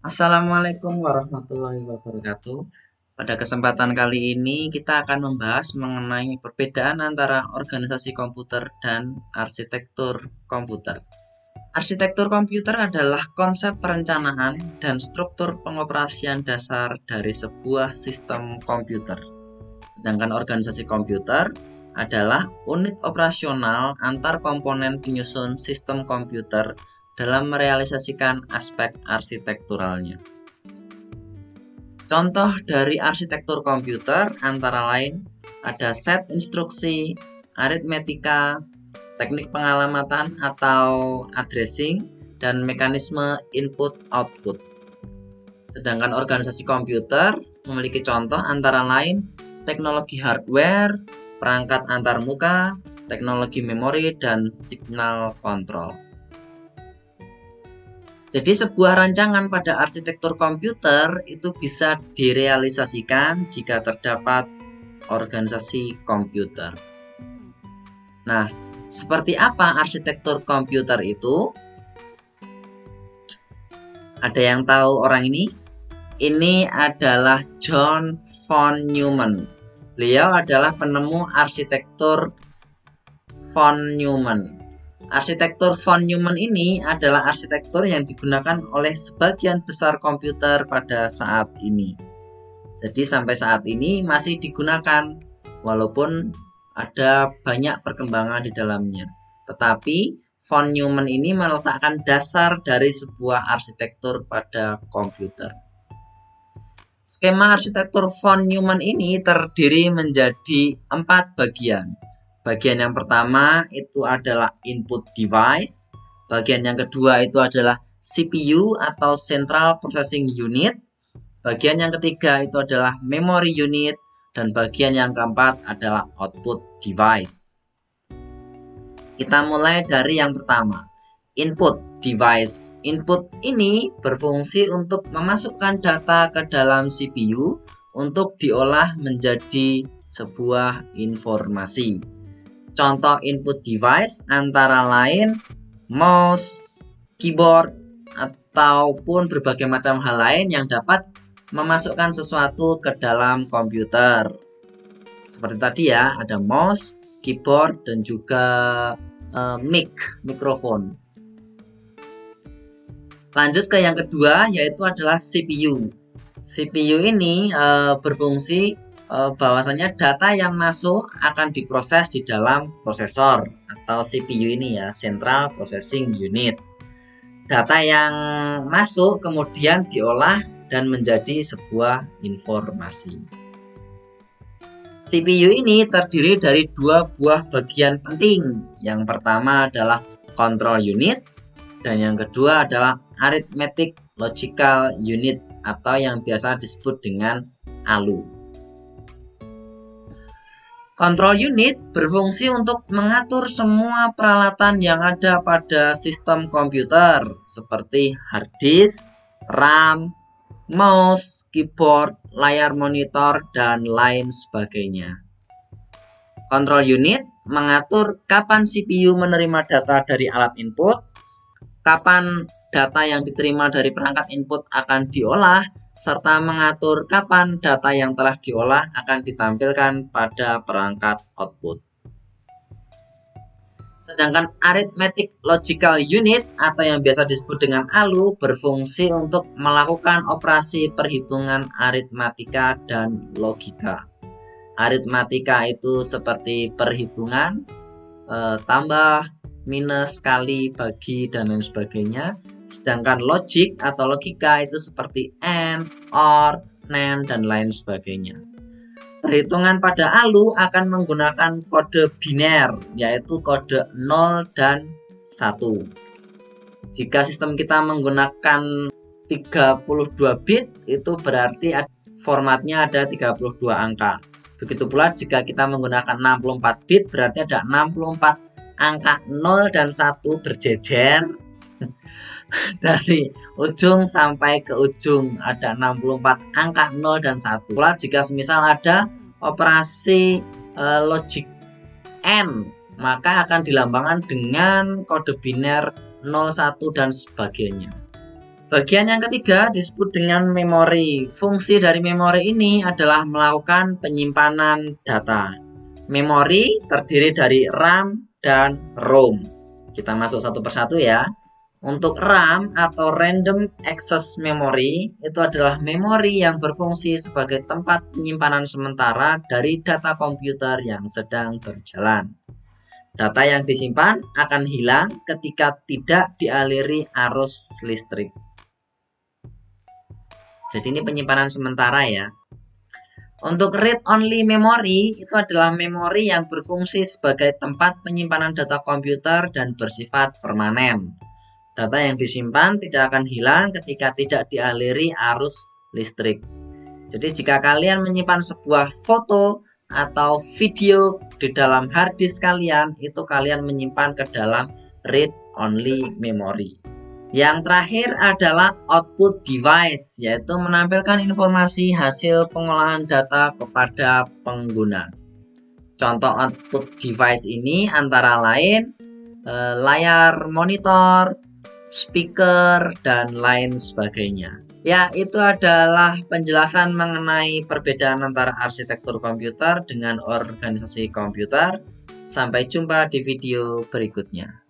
Assalamualaikum warahmatullahi wabarakatuh. Pada kesempatan kali ini kita akan membahas mengenai perbedaan antara organisasi komputer dan arsitektur komputer. Arsitektur komputer adalah konsep perencanaan dan struktur pengoperasian dasar dari sebuah sistem komputer. Sedangkan organisasi komputer adalah unit operasional antar komponen penyusun sistem komputer dalam merealisasikan aspek arsitekturalnya. Contoh dari arsitektur komputer antara lain ada set instruksi, aritmetika, teknik pengalamatan atau addressing, dan mekanisme input-output. Sedangkan organisasi komputer memiliki contoh antara lain teknologi hardware, perangkat antarmuka, teknologi memori, dan signal kontrol. Jadi sebuah rancangan pada arsitektur komputer itu bisa direalisasikan jika terdapat organisasi komputer. Nah, seperti apa arsitektur komputer itu? Ada yang tahu orang ini? Ini adalah John von Neumann. Beliau adalah penemu arsitektur von Neumann. Arsitektur von Neumann ini adalah arsitektur yang digunakan oleh sebagian besar komputer pada saat ini. Jadi sampai saat ini masih digunakan, walaupun ada banyak perkembangan di dalamnya. Tetapi von Neumann ini meletakkan dasar dari sebuah arsitektur pada komputer. Skema arsitektur von Neumann ini terdiri menjadi 4 bagian. Bagian yang pertama itu adalah input device. Bagian yang kedua itu adalah CPU atau Central Processing Unit. Bagian yang ketiga itu adalah memory unit. Dan bagian yang keempat adalah output device. Kita mulai dari yang pertama, input device. Input ini berfungsi untuk memasukkan data ke dalam CPU untuk diolah menjadi sebuah informasi. Contoh input device antara lain mouse, keyboard, ataupun berbagai macam hal lain yang dapat memasukkan sesuatu ke dalam komputer. Seperti tadi ya, ada mouse, keyboard, dan juga mikrofon. Lanjut ke yang kedua, yaitu adalah CPU. CPU ini berfungsi bahwasanya data yang masuk akan diproses di dalam prosesor atau CPU ini ya, Central Processing Unit. Data yang masuk kemudian diolah dan menjadi sebuah informasi. CPU ini terdiri dari 2 buah bagian penting. Yang pertama adalah control unit dan yang kedua adalah arithmetic logical unit atau yang biasa disebut dengan ALU. Control unit berfungsi untuk mengatur semua peralatan yang ada pada sistem komputer seperti hard disk, RAM, mouse, keyboard, layar monitor, dan lain sebagainya. Control unit mengatur kapan CPU menerima data dari alat input, kapan data yang diterima dari perangkat input akan diolah, serta mengatur kapan data yang telah diolah akan ditampilkan pada perangkat output. Sedangkan arithmetic logical unit atau yang biasa disebut dengan ALU berfungsi untuk melakukan operasi perhitungan aritmatika dan logika. Aritmatika itu seperti perhitungan, tambah, minus, kali, bagi, dan lain sebagainya. Sedangkan logik atau logika itu seperti AND, OR, NAND, dan lain sebagainya. Perhitungan pada ALU akan menggunakan kode biner, yaitu kode 0 dan 1. Jika sistem kita menggunakan 32 bit, itu berarti formatnya ada 32 angka. Begitu pula jika kita menggunakan 64 bit, berarti ada 64 angka 0 dan 1 berjejer dari ujung sampai ke ujung, ada 64 angka 0 dan 1. Pula jika semisal ada operasi logic AND, maka akan dilambangkan dengan kode biner 0, 1 dan sebagainya. Bagian yang ketiga disebut dengan memori. Fungsi dari memori ini adalah melakukan penyimpanan data. Memori terdiri dari RAM dan ROM. Kita masuk satu persatu ya. Untuk RAM atau Random Access Memory itu adalah memori yang berfungsi sebagai tempat penyimpanan sementara dari data komputer yang sedang berjalan. Data yang disimpan akan hilang ketika tidak dialiri arus listrik. Jadi ini penyimpanan sementara ya. Untuk read-only memory itu adalah memori yang berfungsi sebagai tempat penyimpanan data komputer dan bersifat permanen. Data yang disimpan tidak akan hilang ketika tidak dialiri arus listrik. Jadi jika kalian menyimpan sebuah foto atau video di dalam hard disk kalian, itu kalian menyimpan ke dalam read-only memory. Yang terakhir adalah output device, yaitu menampilkan informasi hasil pengolahan data kepada pengguna. Contoh output device ini antara lain layar monitor, speaker, dan lain sebagainya. Ya, itu adalah penjelasan mengenai perbedaan antara arsitektur komputer dengan organisasi komputer. Sampai jumpa di video berikutnya.